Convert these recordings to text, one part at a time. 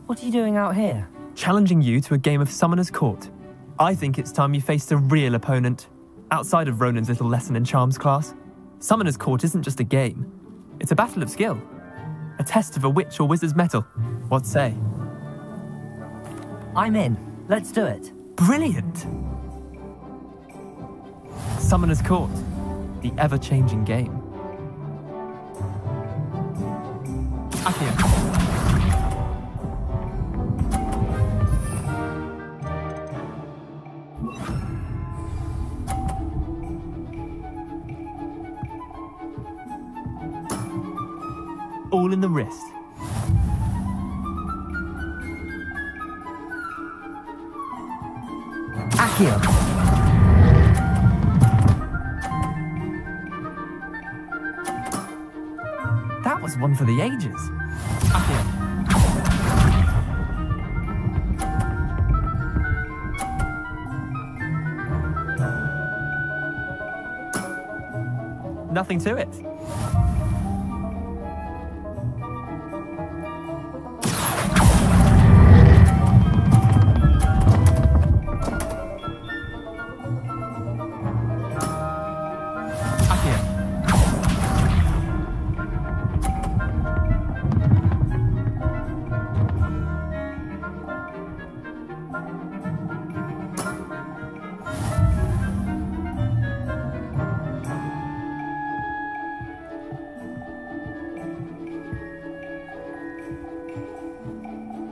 What are you doing out here? Challenging you to a game of Summoner's Court. I think it's time you faced a real opponent, outside of Ronan's little lesson in charms class. Summoner's Court isn't just a game. It's a battle of skill. A test of a witch or wizard's mettle. What say? I'm in. Let's do it. Brilliant! Summoner's Court. The ever-changing game. Accio. All in the wrist. Accio. That was one for the ages. Accio. Nothing to it.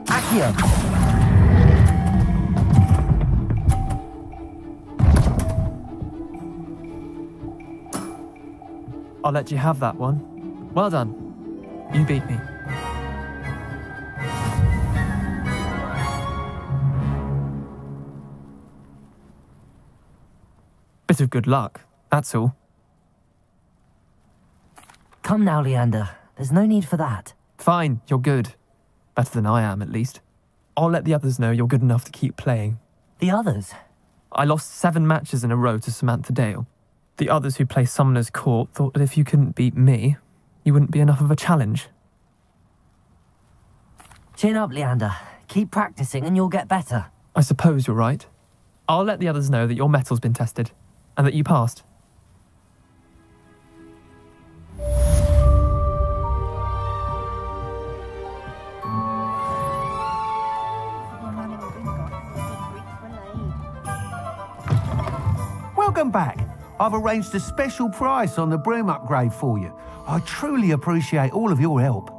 Accio. I'll let you have that one. Well done. You beat me. Bit of good luck, that's all. Come now, Leander. There's no need for that. Fine, you're good. Better than I am, at least. I'll let the others know you're good enough to keep playing. The others? I lost 7 matches in a row to Samantha Dale. The others who play Summoner's Court thought that if you couldn't beat me, you wouldn't be enough of a challenge. Chin up, Leander. Keep practicing and you'll get better. I suppose you're right. I'll let the others know that your metal's been tested, and that you passed. Welcome back. I've arranged a special price on the broom upgrade for you. I truly appreciate all of your help.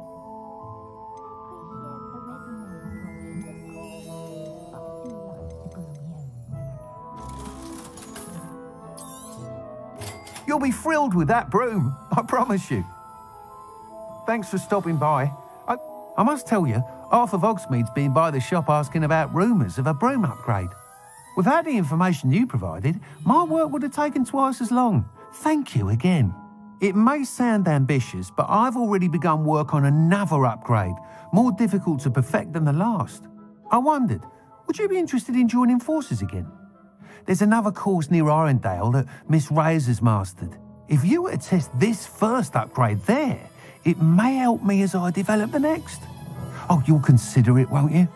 You'll be thrilled with that broom, I promise you. Thanks for stopping by. I must tell you, half of Hogsmeade's been by the shop asking about rumours of a broom upgrade. Without the information you provided, my work would have taken twice as long. Thank you again. It may sound ambitious, but I've already begun work on another upgrade, more difficult to perfect than the last. I wondered, would you be interested in joining forces again? There's another course near Arendelle that Miss Reyes has mastered. If you were to test this first upgrade there, it may help me as I develop the next. Oh, you'll consider it, won't you?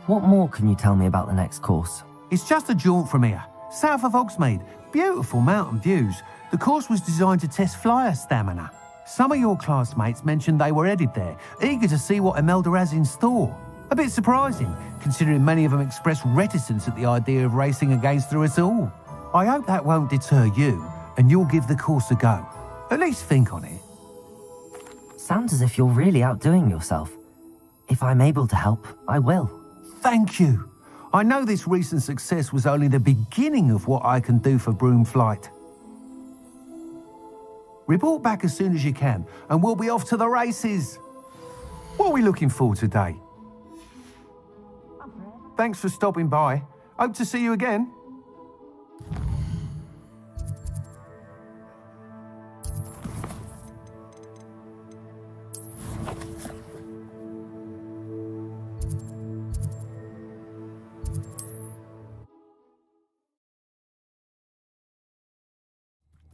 What more can you tell me about the next course? It's just a jaunt from here, south of Hogsmeade. Beautiful mountain views. The course was designed to test flyer stamina. Some of your classmates mentioned they were headed there, eager to see what Imelda has in store. A bit surprising, considering many of them expressed reticence at the idea of racing against us all. I hope that won't deter you, and you'll give the course a go. At least think on it. Sounds as if you're really outdoing yourself. If I'm able to help, I will. Thank you. I know this recent success was only the beginning of what I can do for broom flight. Report back as soon as you can, and we'll be off to the races. What are we looking for today? Thanks for stopping by. Hope to see you again.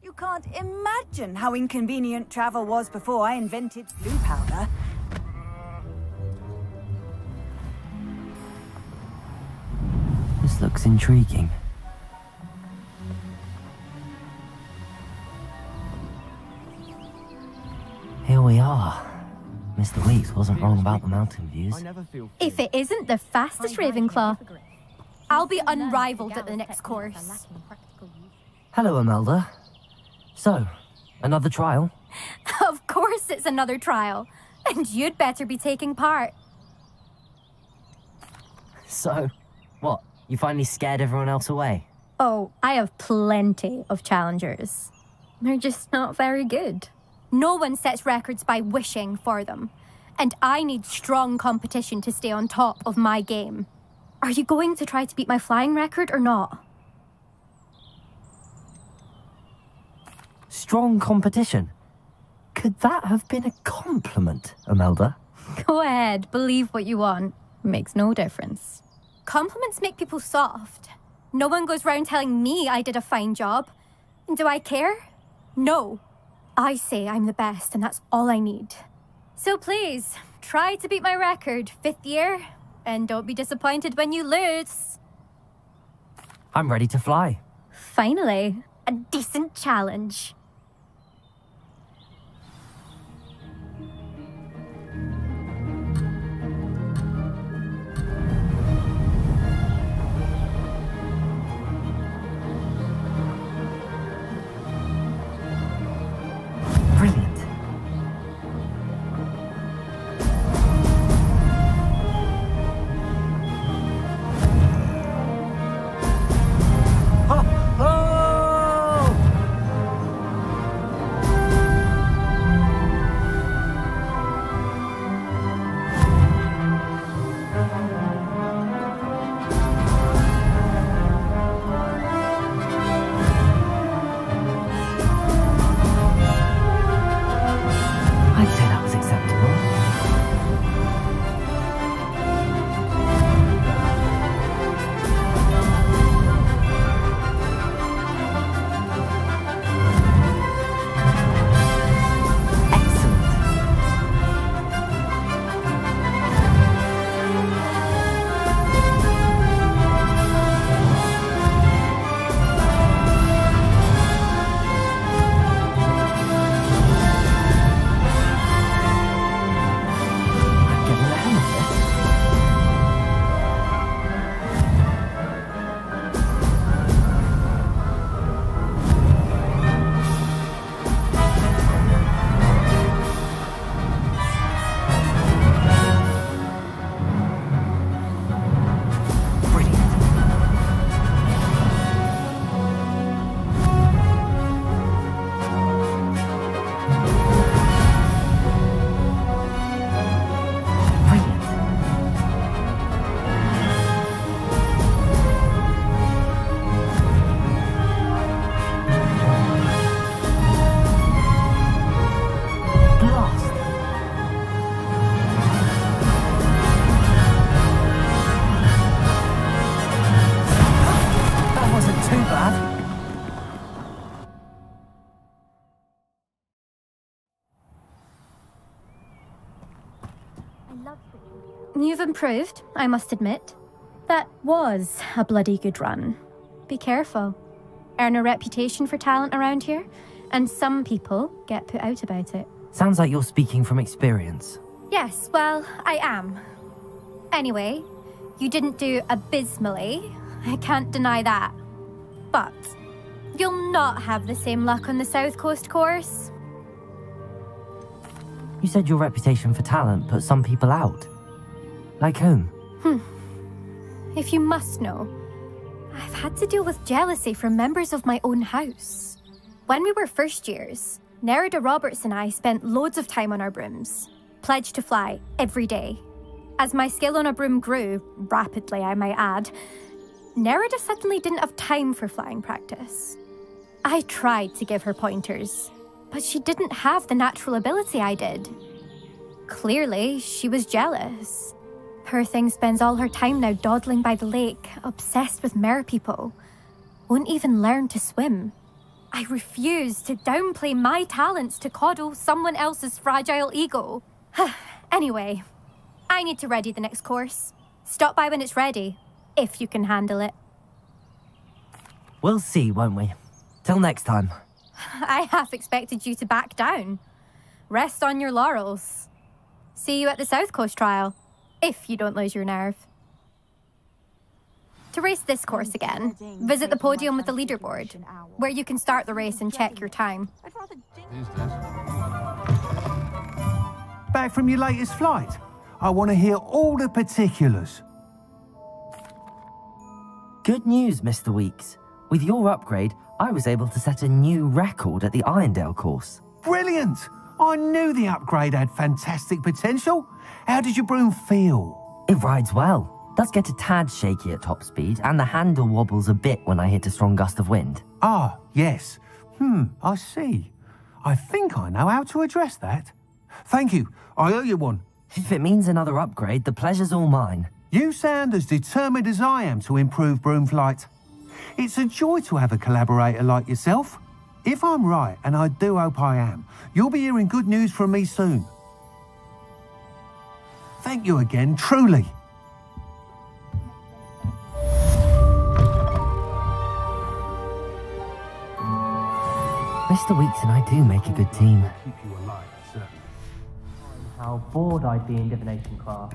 You can't imagine how inconvenient travel was before I invented blue powder. This looks intriguing. Here we are. Mr. Weeks wasn't wrong about the mountain views. If it isn't the fastest Ravenclaw, I'll be unrivaled at the next course. Hello, Imelda. So, another trial? Of course it's another trial. And you'd better be taking part. So, what? You finally scared everyone else away? Oh, I have plenty of challengers. They're just not very good. No one sets records by wishing for them. And I need strong competition to stay on top of my game. Are you going to try to beat my flying record or not? Strong competition? Could that have been a compliment, Imelda? Go ahead, believe what you want. Makes no difference. Compliments make people soft. No one goes round telling me I did a fine job. And do I care? No. I say I'm the best, and that's all I need. So please, try to beat my record, 5th year, and don't be disappointed when you lose. I'm ready to fly. Finally, a decent challenge. Brilliant. Oh! Oh! I'd say that was acceptable. Excellent. I'm getting the hang of this. Brilliant. Brilliant. Blast. That wasn't too bad. You've improved, I must admit. That was a bloody good run. Be careful. Earn a reputation for talent around here, and some people get put out about it. Sounds like you're speaking from experience. Yes, well, I am. Anyway, you didn't do abysmally. I can't deny that. But you'll not have the same luck on the South Coast course. You said your reputation for talent put some people out. Like whom? If you must know, I've had to deal with jealousy from members of my own house. When we were first years, Nerida Roberts and I spent loads of time on our brooms, pledged to fly every day. As my skill on a broom grew, rapidly I might add, Nerida suddenly didn't have time for flying practice. I tried to give her pointers, but she didn't have the natural ability I did. Clearly, she was jealous. Poor thing spends all her time now dawdling by the lake, obsessed with merpeople. Won't even learn to swim. I refuse to downplay my talents to coddle someone else's fragile ego. Anyway, I need to ready the next course. Stop by when it's ready, if you can handle it. We'll see, won't we? Till next time. I half expected you to back down. Rest on your laurels. See you at the South Coast trial, if you don't lose your nerve. To race this course again, visit the podium with the leaderboard, where you can start the race and check your time. Back from your latest flight? I want to hear all the particulars. Good news, Mr. Weeks. With your upgrade, I was able to set a new record at the Irondale course. Brilliant! I knew the upgrade had fantastic potential. How did your broom feel? It rides well. Does get a tad shaky at top speed, and the handle wobbles a bit when I hit a strong gust of wind. Ah, yes. I see. I think I know how to address that. Thank you. I owe you one. If it means another upgrade, the pleasure's all mine. You sound as determined as I am to improve broom flight. It's a joy to have a collaborator like yourself. If I'm right, and I do hope I am, you'll be hearing good news from me soon. Thank you again, truly. Mr. Weeks and I do make a good team. Keep you alive, certainly. How bored I'd be in divination class.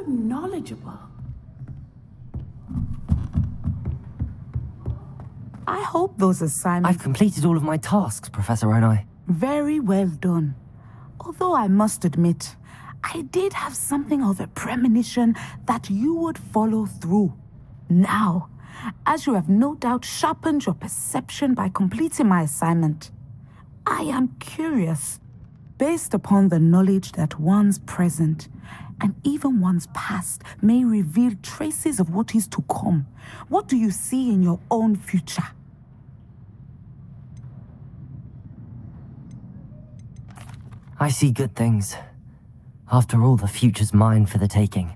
Knowledgeable. I hope those assignments... I've completed all of my tasks, Professor Onai. Very well done. Although I must admit, I did have something of a premonition that you would follow through. Now, as you have no doubt sharpened your perception by completing my assignment, I am curious, based upon the knowledge that one's present and even one's past may reveal traces of what is to come. What do you see in your own future? I see good things. After all, the future's mine for the taking,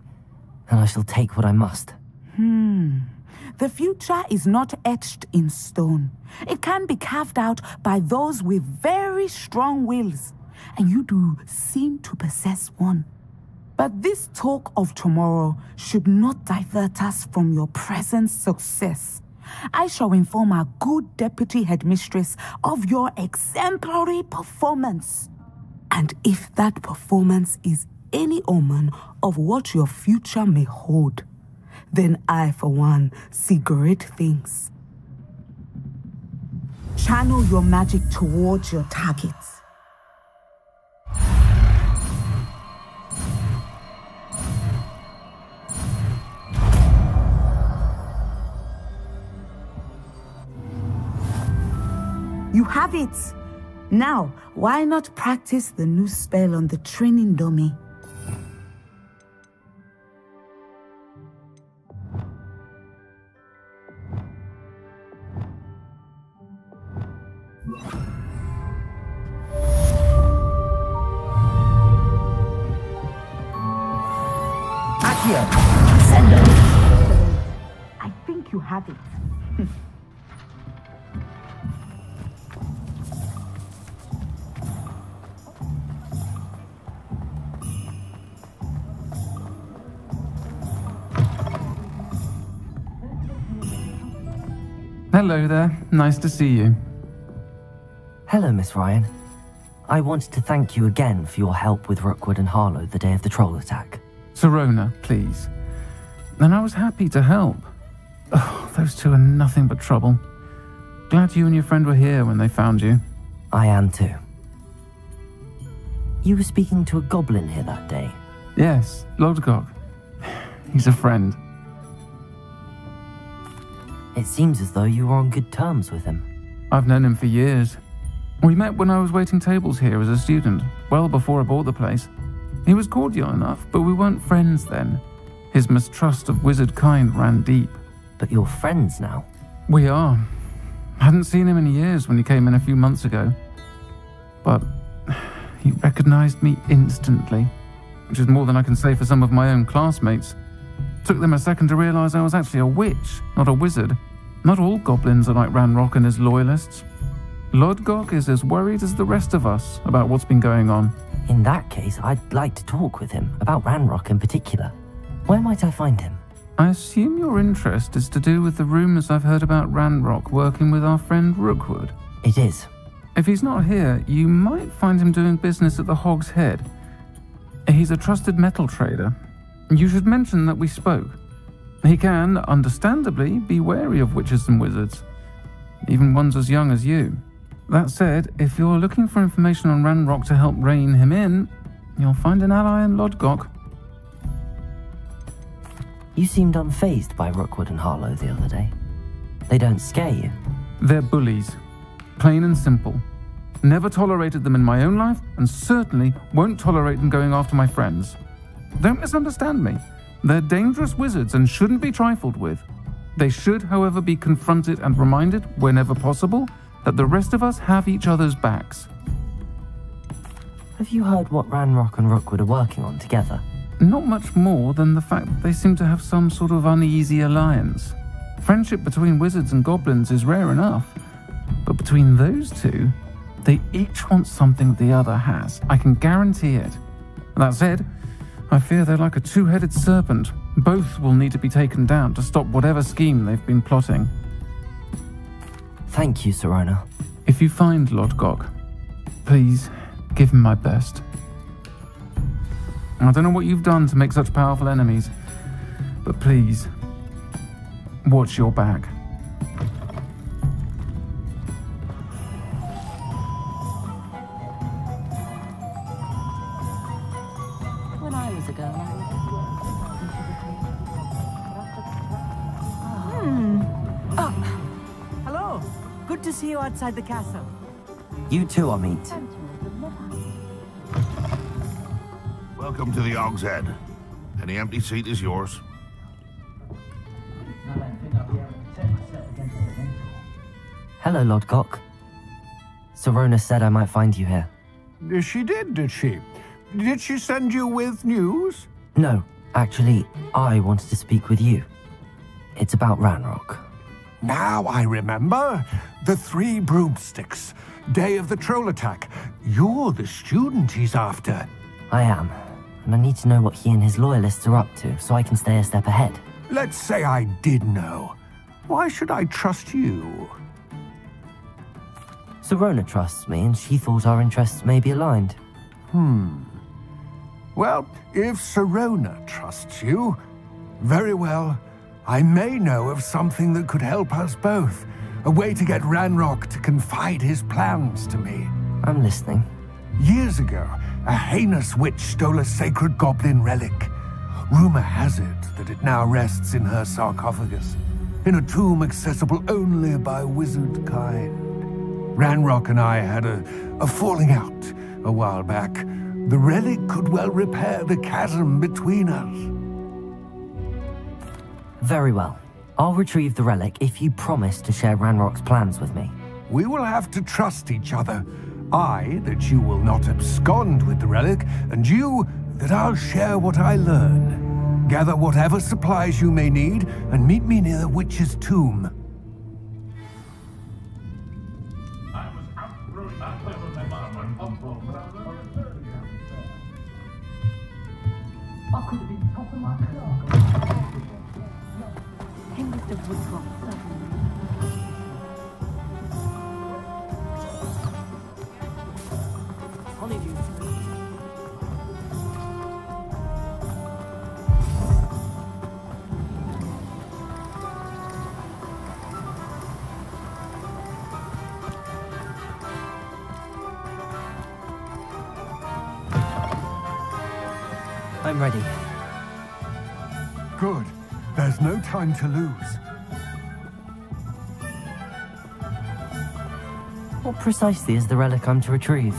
and I shall take what I must. The future is not etched in stone. It can be carved out by those with very strong wills, and you do seem to possess one. But this talk of tomorrow should not divert us from your present success. I shall inform our good deputy headmistress of your exemplary performance. And if that performance is any omen of what your future may hold, then I, for one, see great things. Channel your magic towards your targets. You have it! Now, why not practice the new spell on the training dummy? Accio! Sendo! I think you have it. Hello there. Nice to see you. Hello, Miss Ryan. I wanted to thank you again for your help with Rookwood and Harlow the day of the troll attack. Sirona, please. And I was happy to help. Oh, those two are nothing but trouble. Glad you and your friend were here when they found you. I am too. You were speaking to a goblin here that day? Yes, Lodgok. He's a friend. It seems as though you were on good terms with him. I've known him for years. We met when I was waiting tables here as a student, well before I bought the place. He was cordial enough, but we weren't friends then. His mistrust of wizard kind ran deep. But you're friends now? We are. Hadn't seen him in years when he came in a few months ago. But he recognized me instantly, which is more than I can say for some of my own classmates. Took them a second to realize I was actually a witch, not a wizard. Not all goblins are like Ranrock and his loyalists. Lodgok is as worried as the rest of us about what's been going on. In that case, I'd like to talk with him, about Ranrock in particular. Where might I find him? I assume your interest is to do with the rumors I've heard about Ranrock working with our friend Rookwood. It is. If he's not here, you might find him doing business at the Hog's Head. He's a trusted metal trader. You should mention that we spoke. He can, understandably, be wary of witches and wizards, even ones as young as you. That said, if you're looking for information on Ranrock to help rein him in, you'll find an ally in Lodgok. You seemed unfazed by Rookwood and Harlow the other day. They don't scare you? They're bullies. Plain and simple. Never tolerated them in my own life, and certainly won't tolerate them going after my friends. Don't misunderstand me. They're dangerous wizards and shouldn't be trifled with. They should, however, be confronted and reminded, whenever possible, that the rest of us have each other's backs. Have you heard what Ranrock and Rookwood are working on together? Not much more than the fact that they seem to have some sort of uneasy alliance. Friendship between wizards and goblins is rare enough, but between those two, they each want something the other has. I can guarantee it. That said, I fear they're like a two-headed serpent. Both will need to be taken down to stop whatever scheme they've been plotting. Thank you, Sirona. If you find Lodgok, please give him my best. I don't know what you've done to make such powerful enemies, but please, watch your back. When I was a girl, Hello. Good to see you outside the castle. You too, Amit. Welcome to the Hog's Head. Any empty seat is yours. Hello, Lodgok. Sirona said I might find you here. She did she? Did she send you with news? No, actually, I wanted to speak with you. It's about Ranrock. Now I remember. The 3 broomsticks. Day of the troll attack. You're the student he's after. I am, and I need to know what he and his loyalists are up to so I can stay a step ahead. Let's say I did know. Why should I trust you? Sirona trusts me, and she thought our interests may be aligned. Well, if Sirona trusts you, very well. I may know of something that could help us both. A way to get Ranrock to confide his plans to me. I'm listening. Years ago, a heinous witch stole a sacred goblin relic. Rumor has it that it now rests in her sarcophagus, in a tomb accessible only by wizard kind. Ranrock and I had a falling out a while back. The relic could well repair the chasm between us. Very well. I'll retrieve the relic if you promise to share Ranrock's plans with me. We will have to trust each other. I, that you will not abscond with the relic, and you, that I'll share what I learn. Gather whatever supplies you may need, and meet me near the witch's tomb. need you. I'm ready. Good. There's no time to lose. What precisely is the relic I'm to retrieve?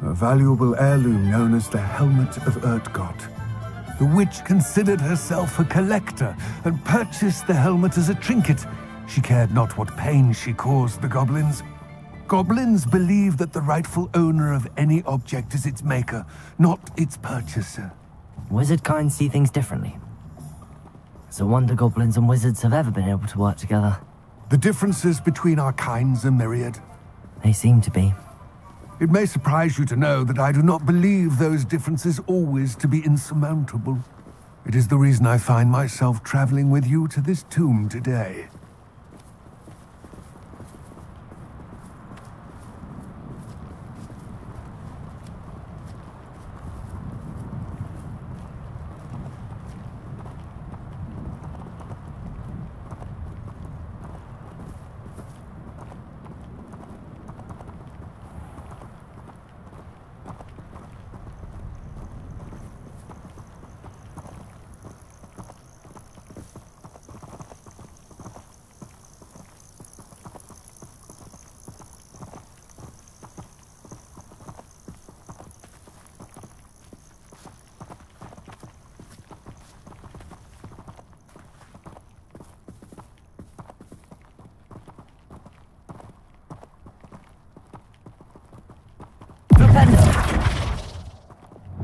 A valuable heirloom known as the Helmet of Urtkot. The witch considered herself a collector and purchased the helmet as a trinket. She cared not what pain she caused the goblins. Goblins believe that the rightful owner of any object is its maker, not its purchaser. Wizard kind see things differently. It's a wonder goblins and wizards have ever been able to work together. The differences between our kinds are myriad. They seem to be. It may surprise you to know that I do not believe those differences always to be insurmountable. It is the reason I find myself traveling with you to this tomb today.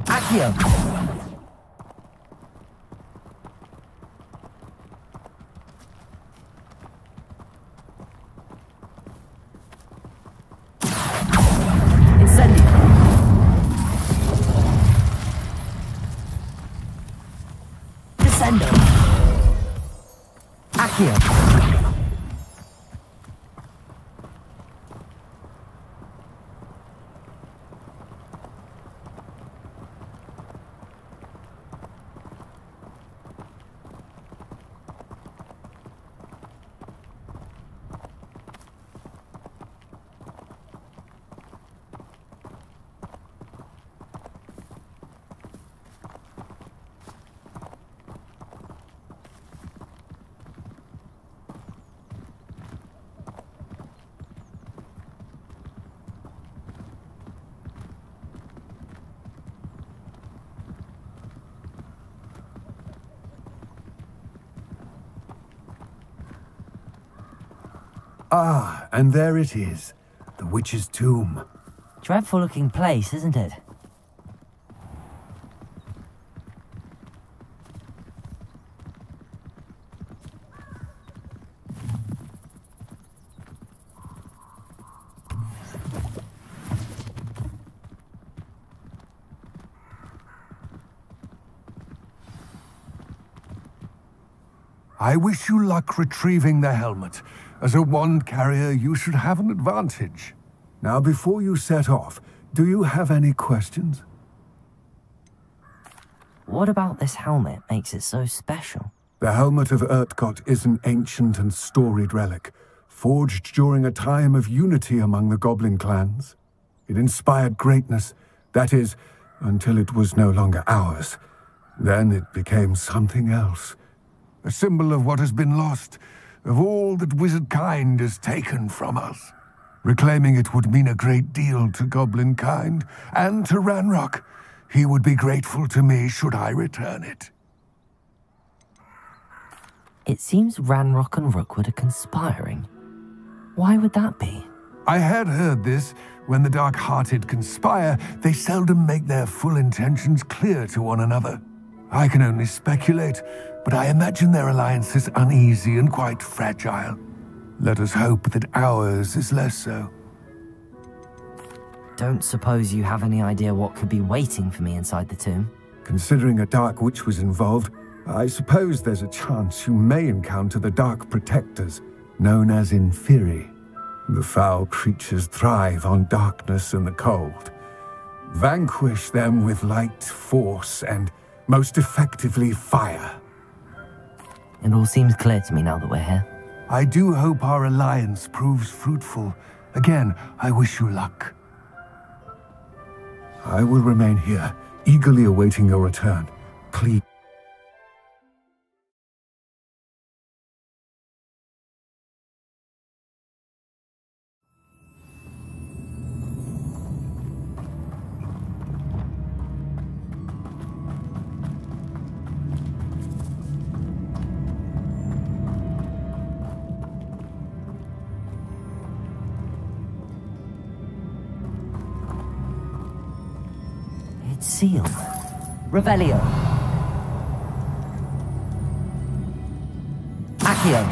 Accio! Incendio! Descendo! Accio! Ah, and there it is. The witch's tomb. Dreadful looking place, isn't it? I wish you luck retrieving the helmet. As a wand carrier, you should have an advantage. Now, before you set off, do you have any questions? What about this helmet makes it so special? The Helmet of Urtkot is an ancient and storied relic, forged during a time of unity among the goblin clans. It inspired greatness, that is, until it was no longer ours. Then it became something else. A symbol of what has been lost, of all that wizard kind has taken from us. Reclaiming it would mean a great deal to goblin kind, and to Ranrock. He would be grateful to me should I return it. It seems Ranrock and Rookwood are conspiring. Why would that be? I had heard this. When the dark-hearted conspire, they seldom make their full intentions clear to one another. I can only speculate, but I imagine their alliance is uneasy and quite fragile. Let us hope that ours is less so. Don't suppose you have any idea what could be waiting for me inside the tomb? Considering a dark witch was involved, I suppose there's a chance you may encounter the Dark Protectors, known as Inferi. The foul creatures thrive on darkness and the cold. Vanquish them with light, force, and most effectively fire. It all seems clear to me now that we're here. I do hope our alliance proves fruitful. Again, I wish you luck. I will remain here, eagerly awaiting your return. Please. Sealed. Revelio. Accio.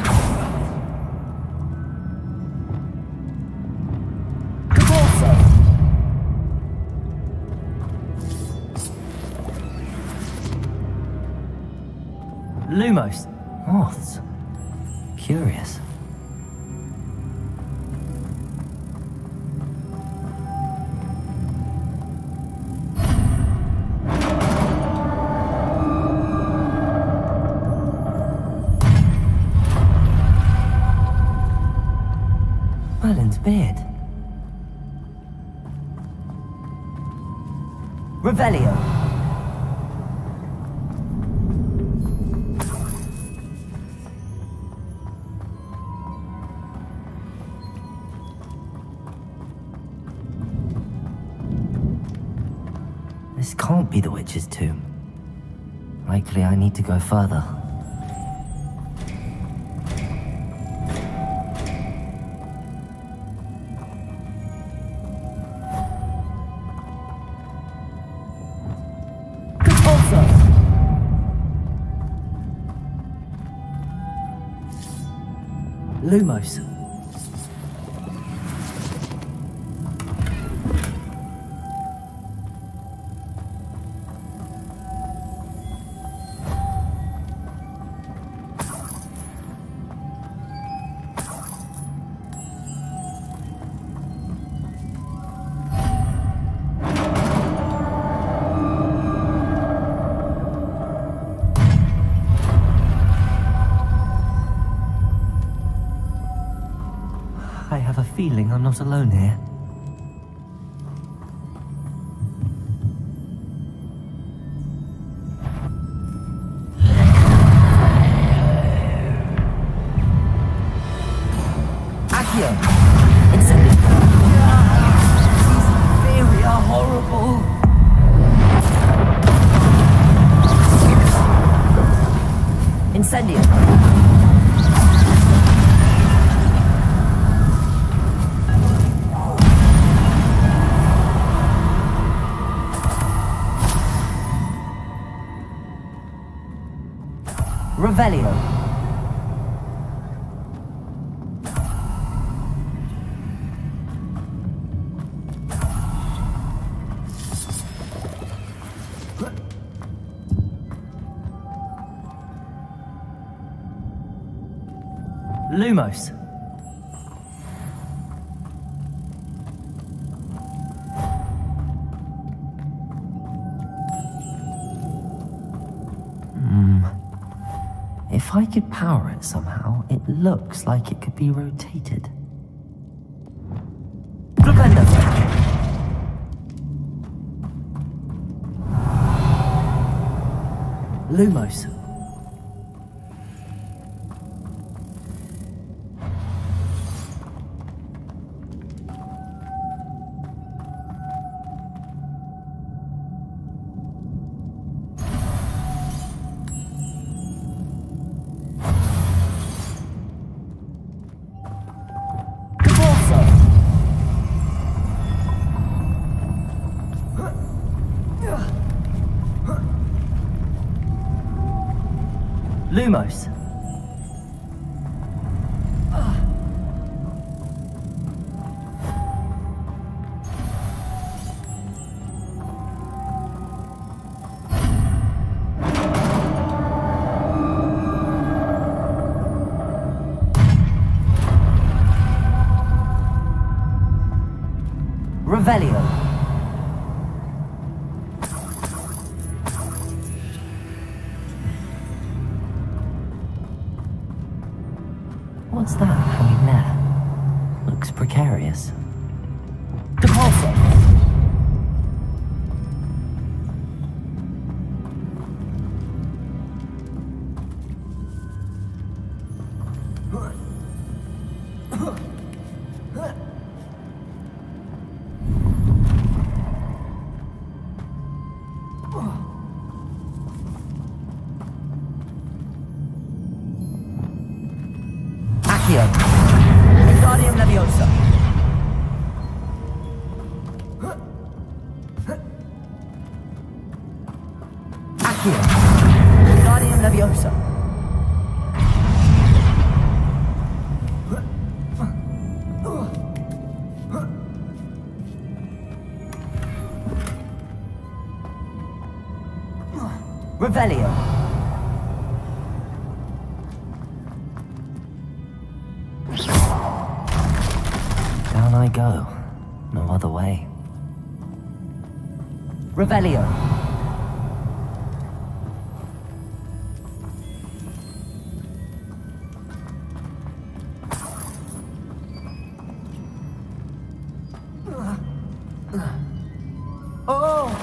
Caborso. Lumos. Moths. Curious. Merlin's beard. Revelio. This can't be the witch's tomb. Likely I need to go further. Lumos. I have a feeling I'm not alone here. Accio! Incendio! These very are horrible! Incendio! Revelio. Lumos. If I could power it somehow, it looks like it could be rotated. Flipendo! Lumos. Lumos. Revelio. What's that hanging there? Looks precarious. Deposit. Accio. Wingardium Leviosa. Accio. Wingardium Leviosa. Revelio. Down I go. No other way. Revelio. Oh!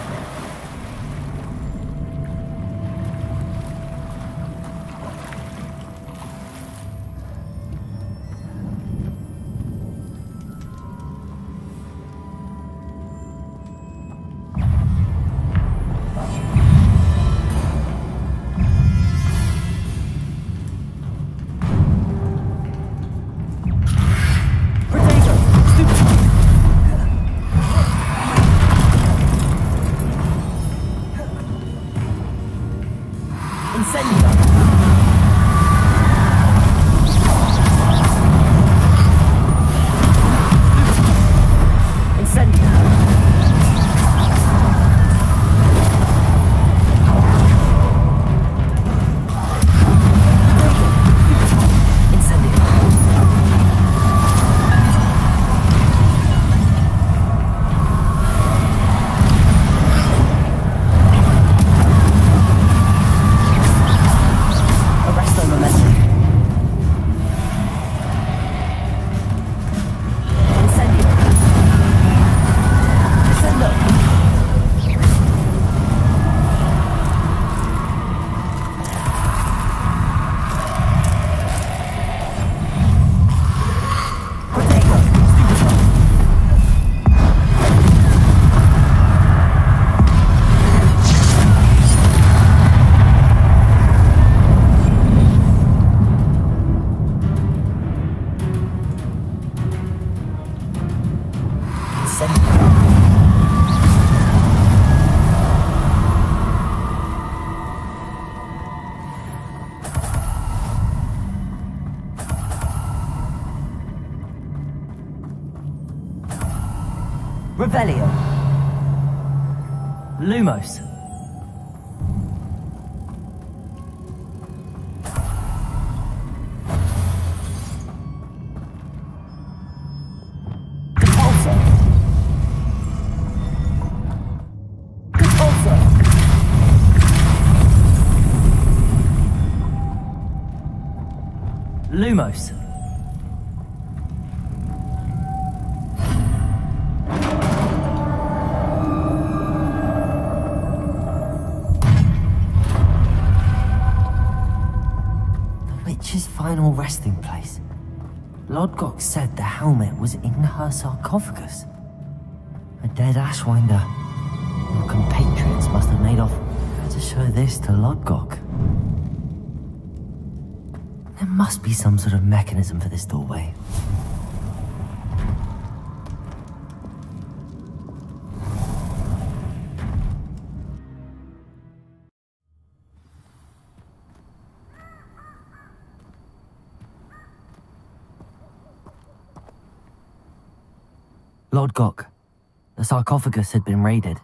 Revelio. Lumos. Repulsor. Repulsor. Lumos. Final resting place. Lodgok said the helmet was in her sarcophagus. A dead Ashwinder. Your compatriots must have made off to show this to Lodgok. There must be some sort of mechanism for this doorway. Lodgok. The sarcophagus had been raided.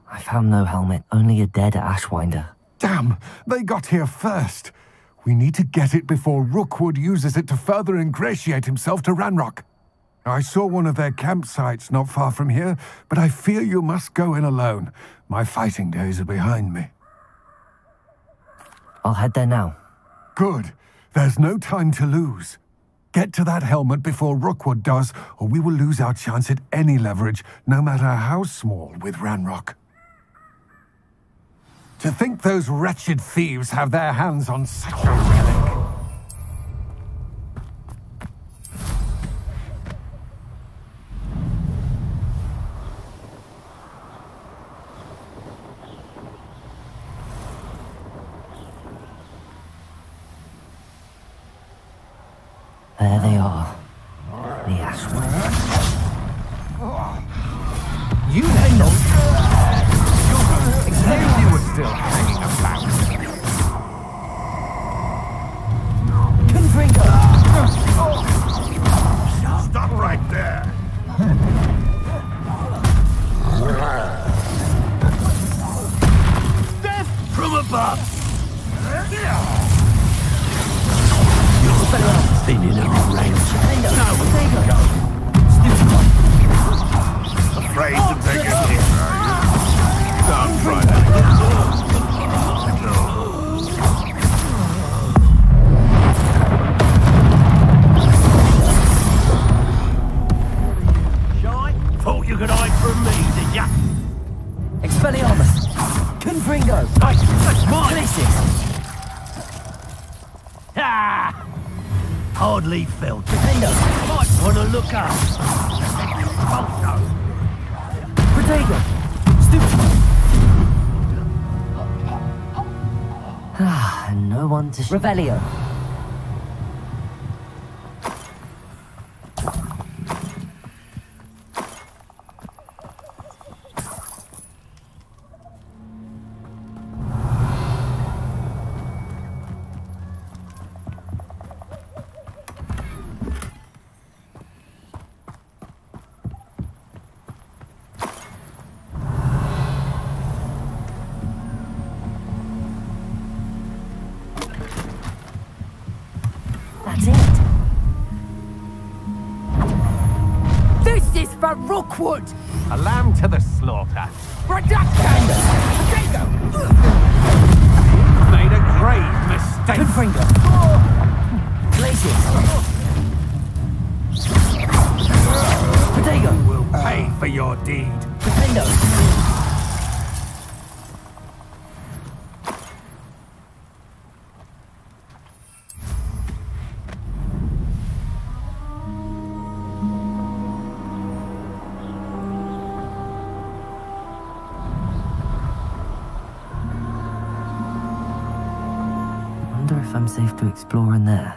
I found no helmet, only a dead Ashwinder. Damn! They got here first. We need to get it before Rookwood uses it to further ingratiate himself to Ranrock. I saw one of their campsites not far from here, but I fear you must go in alone. My fighting days are behind me. I'll head there now. Good. There's no time to lose. Get to that helmet before Rookwood does, or we will lose our chance at any leverage, no matter how small, with Ranrock. To think those wretched thieves have their hands on such a relic. There they are. The Ashway. You handle. Exactly. You were still hanging about. Confringo! Stop right there. Death from above. Been in our range. Afraid to take a hit, are you? Sounds right. Shy? Thought you could hide from me, did ya? Expelliarmus! Confringo! Hey, that's mine! Glacis! Ah! Hardly felt. Defendo! Might want to look up. Protego! Stupid! Ah, and no one to... Revelio! That's it. This is for Rookwood! A lamb to the slaughter. Reduction! Protego! Made a grave mistake. Confringo! Glacis! Protego! Will pay for your deed. Defendo! If I'm safe to explore in there.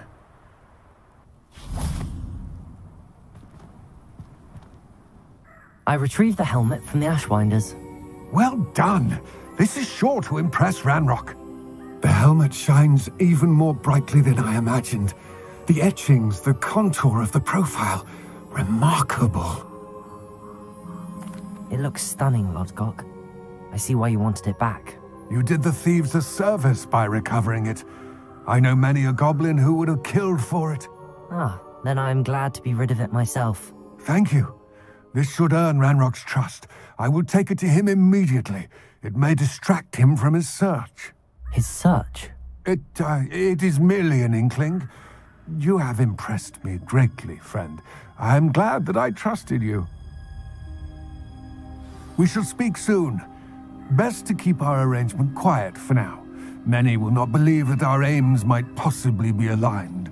I retrieved the helmet from the Ashwinders. Well done. This is sure to impress Ranrock. The helmet shines even more brightly than I imagined. The etchings, the contour of the profile. Remarkable. It looks stunning, Lodgok. I see why you wanted it back. You did the thieves a service by recovering it. I know many a goblin who would have killed for it. Ah, then I'm glad to be rid of it myself. Thank you. This should earn Ranrock's trust. I will take it to him immediately. It may distract him from his search. His search? It is merely an inkling. You have impressed me greatly, friend. I am glad that I trusted you. We shall speak soon. Best to keep our arrangement quiet for now. Many will not believe that our aims might possibly be aligned.